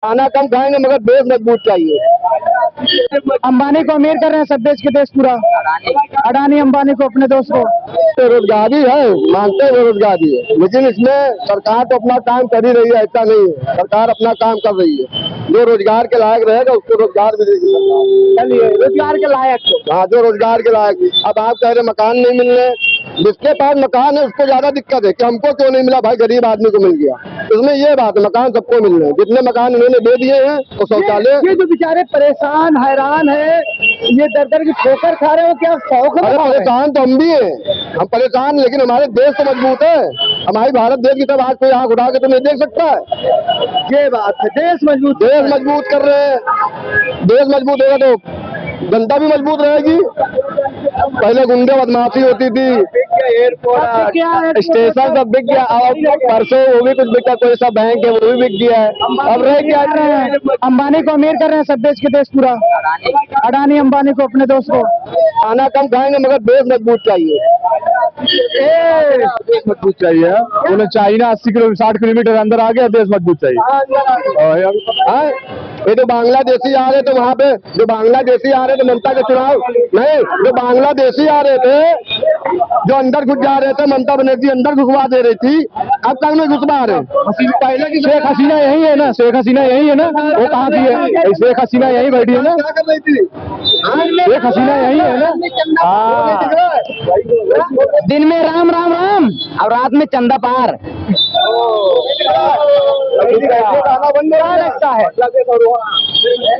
खाना कम खाएंगे मगर देश मजबूत चाहिए। अंबानी को अमीर कर रहे हैं सब देश के देश पूरा, अडानी अंबानी को अपने दोस्त को। बेरोजगारी है, मानते हैं बेरोजगारी है, लेकिन इसमें सरकार तो अपना काम कर ही रही है, ऐसा नहीं है। सरकार अपना काम कर रही है, जो रोजगार के लायक रहेगा उसको रोजगार भी देगी सरकार। चलिए रोजगार के लायक को। हाँ, जो रोजगार के लायक। अब आप कह रहे मकान नहीं मिल रहे, जिसके पास मकान है उसको ज्यादा दिक्कत है कि हमको क्यों नहीं मिला, भाई गरीब आदमी को मिल गया। इसमें ये बात है, मकान सबको मिल रहे हैं, जितने मकान इन्होंने दे दिए हैं और शौचालय। ये जो बेचारे परेशान हैरान है, ये दर दर की ठोकर खा रहे हो, क्या शौक है? परेशान तो हम भी हैं, हम परेशान, लेकिन हमारे देश तो मजबूत है। हमारी भारत देश की तरफ आज कोई आंख उठा के तो नहीं देख सकता है। ये बात है, देश मजबूत कर रहे हैं। देश मजबूत होगा तो जनता भी मजबूत रहेगी। पहले गुंडे बदमाशी होती थी, एयरपोर्ट स्टेशन सब बिक गया, अब परसों वो भी कुछ बिका, कोई सा बैंक है वो भी बिक गया है। अब रह क्या रहे हैं, अंबानी को अमीर कर रहे हैं सब देश के देश पूरा, अडानी अंबानी को अपने दोस्त को। खाना कम खाएंगे मगर देश मजबूत चाहिए। देश मजबूत चाहिए। बोले चाइना 60 किलोमीटर अंदर आ गया, देश मजबूत चाहिए। ये तो बांग्लादेशी आ रहे थे, वहाँ पे जो बांग्लादेशी आ रहे थे ममता के चुनाव नहीं, जो बांग्लादेशी आ रहे थे जो अंदर घुस जा रहे थे, ममता बनर्जी अंदर घुसवा दे रही थी, अब तक नहीं घुसवा रहे। पहले की शेख हसीना यही है ना, शेख हसीना यही है ना, वो कहाँ की है? शेख हसीना यही बैठी है ना, क्या कर रही थी? शेख हसीना यही है ना। दिन में राम राम राम और रात में चंदा पार। क्या लगता है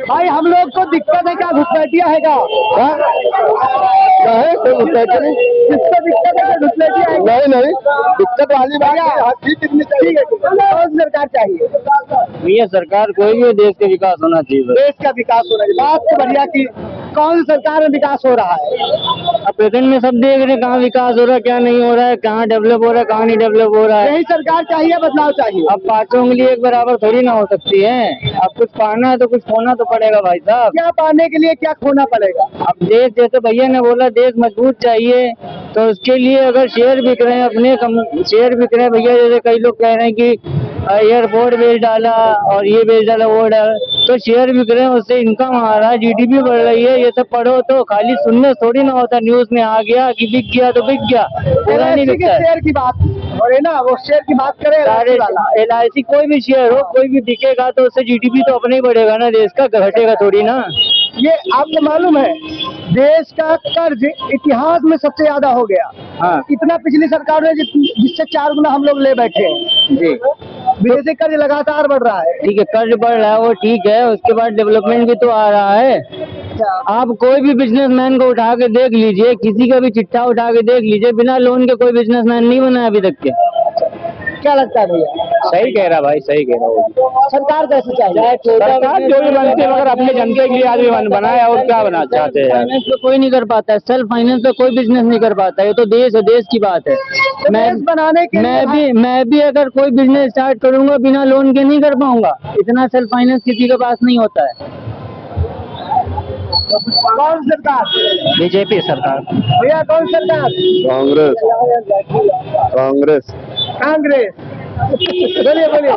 भाई, हम लोग को दिक्कत है क्या? घुसपैठिया है क्या? किसको दिक्कत है? घुसपैठिया है? नहीं, दिक्कत वाली बात है। ठीक है, कौन सी सरकार चाहिए? भैया सरकार कोई भी देश का विकास होना चाहिए। देश का विकास हो रहा है, बात तो बढ़िया की। कौन सी सरकार में विकास हो रहा है? अब प्रेजेंट में सब देख रहे हैं कहाँ विकास हो रहा है, क्या नहीं हो रहा है, कहाँ डेवलप हो रहा है, कहाँ नहीं डेवलप हो रहा है। यही सरकार चाहिए, बदलाव चाहिए। अब पांचों उंगली एक बराबर थोड़ी ना हो सकती है। अब कुछ पाना है तो कुछ खोना तो पड़ेगा भाई साहब। क्या पाने के लिए क्या खोना पड़ेगा? अब देश, जैसे भैया ने बोला देश मजबूत चाहिए, तो उसके लिए अगर शेयर बिक रहे हैं, अपने शेयर बिक रहे हैं भैया, जैसे कई लोग कह रहे हैं कि एयरपोर्ट बेच डाला और ये बेच डाला वो डाला, तो शेयर बिक रहे हैं, उससे इनकम आ रहा है, जीडीपी बढ़ रही है। ये सब पढ़ो तो खाली सुनने थोड़ी ना होता, न्यूज में आ गया कि बिक गया तो बिक गया, पूरा नहीं बिकता है। शेयर की बात और है ना, वो शेयर की बात करें, LIC कोई भी शेयर हो, कोई भी बिकेगा तो उससे जीडीपी तो अपने ही बढ़ेगा ना, देश का घटेगा थोड़ी ना। ये आपको मालूम है, देश का कर्ज इतिहास में सबसे ज्यादा हो गया। हाँ इतना पिछली सरकार ने जिससे 4 गुना हम लोग ले बैठे हैं जी। विदेशी कर्ज लगातार बढ़ रहा है। ठीक है, कर्ज बढ़ रहा है वो ठीक है, उसके बाद डेवलपमेंट भी तो आ रहा है। आप कोई भी बिजनेसमैन को उठा के देख लीजिए, किसी का भी चिट्ठा उठा के देख लीजिए, बिना लोन के कोई बिजनेसमैन नहीं बना अभी तक के। क्या लगता है भैया? सही कह रहा भाई, सही कह रहा। सरकार कैसी चाहिए? सरकार जो भी बनती है मगर अपने जनता के लिए आदमी बनाए, और क्या बना चाहते हैं। फाइनेंस तो कोई नहीं कर पाता है, सेल्फ फाइनेंस तो कोई बिजनेस नहीं कर पाता है, ये तो देश है, देश की बात है। बनाने के मैं भी अगर कोई बिजनेस स्टार्ट करूंगा बिना लोन के नहीं कर पाऊंगा, इतना सेल्फ फाइनेंस किसी के पास नहीं होता है। कौन सरकार? बीजेपी सरकार। भैया कौन सरकार? कांग्रेस। बोलिए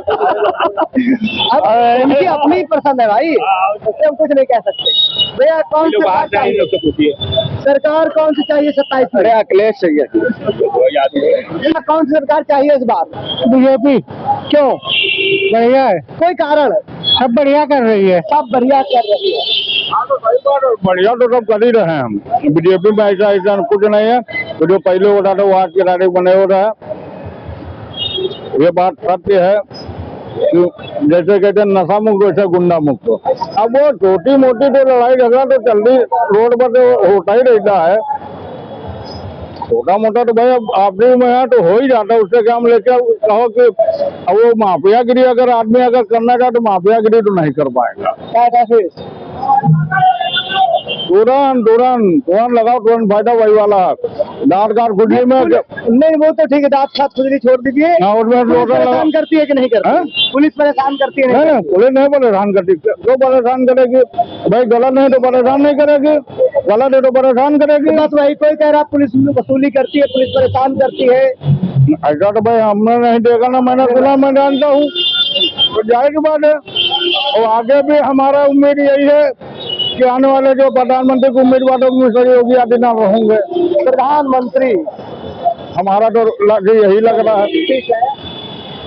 अब उनकी अपनी पसंद है भाई, उससे हम कुछ नहीं कह सकते। भैया कौन सरकार चाहिए? सरकार कौन सी चाहिए 27 में? अखिलेश चाहिए। भैया कौन सी सरकार चाहिए इस बार? बीजेपी। क्यों? बढ़िया है, कोई कारण? सब बढ़िया कर रही है। सब बढ़िया कर रही है। बढ़िया तो सब कर ही रहे हैं हम। बीजेपी में ऐसा कुछ नहीं है, तो जो पहले हो रहा था वो आज के तारीख बने हो रहा है। ये बात सत्य है कि जैसे कहते हैं नशा मुक्त वैसे गुंडा मुक्त। अब वो छोटी मोटी तो लड़ाई झगड़ा तो जल्दी रोड पर तो होता ही रहता है, छोटा मोटा तो भाई अब आपने में है तो हो ही जाता है। उससे क्या हम लेके कहो कि अब वो माफियागिरी अगर आदमी अगर करना चाहे तो माफियागिरी तो नहीं कर पाएगा। तुरंत लगाओ, तुरंत फायदा वही वाला। दांत काट खुजली में नहीं, वो तो ठीक है, दांत खात खुजली छोड़ दीजिए। परेशान करती है कि नहीं करती? पुलिस परेशान करती है? नहीं, पुलिस नहीं परेशान करती। जो परेशान करेगी भाई, गलत नहीं तो परेशान नहीं करेगी, गलत है तो परेशान करेगी। बस वही कोई कह रहा पुलिस वसूली करती है, पुलिस परेशान करती है। ऐसा तो भाई हमने नहीं देखा ना, मैंने सुना, मैं जानता हूँ, तो जाहिर की बात है। और आगे भी हमारा उम्मीद यही है कि आने वाले जो प्रधानमंत्री के उम्मीदवारों में श्री योगी आदित्यनाथ होंगे। प्रधानमंत्री हमारा तो यही लग रहा है। ठीक है।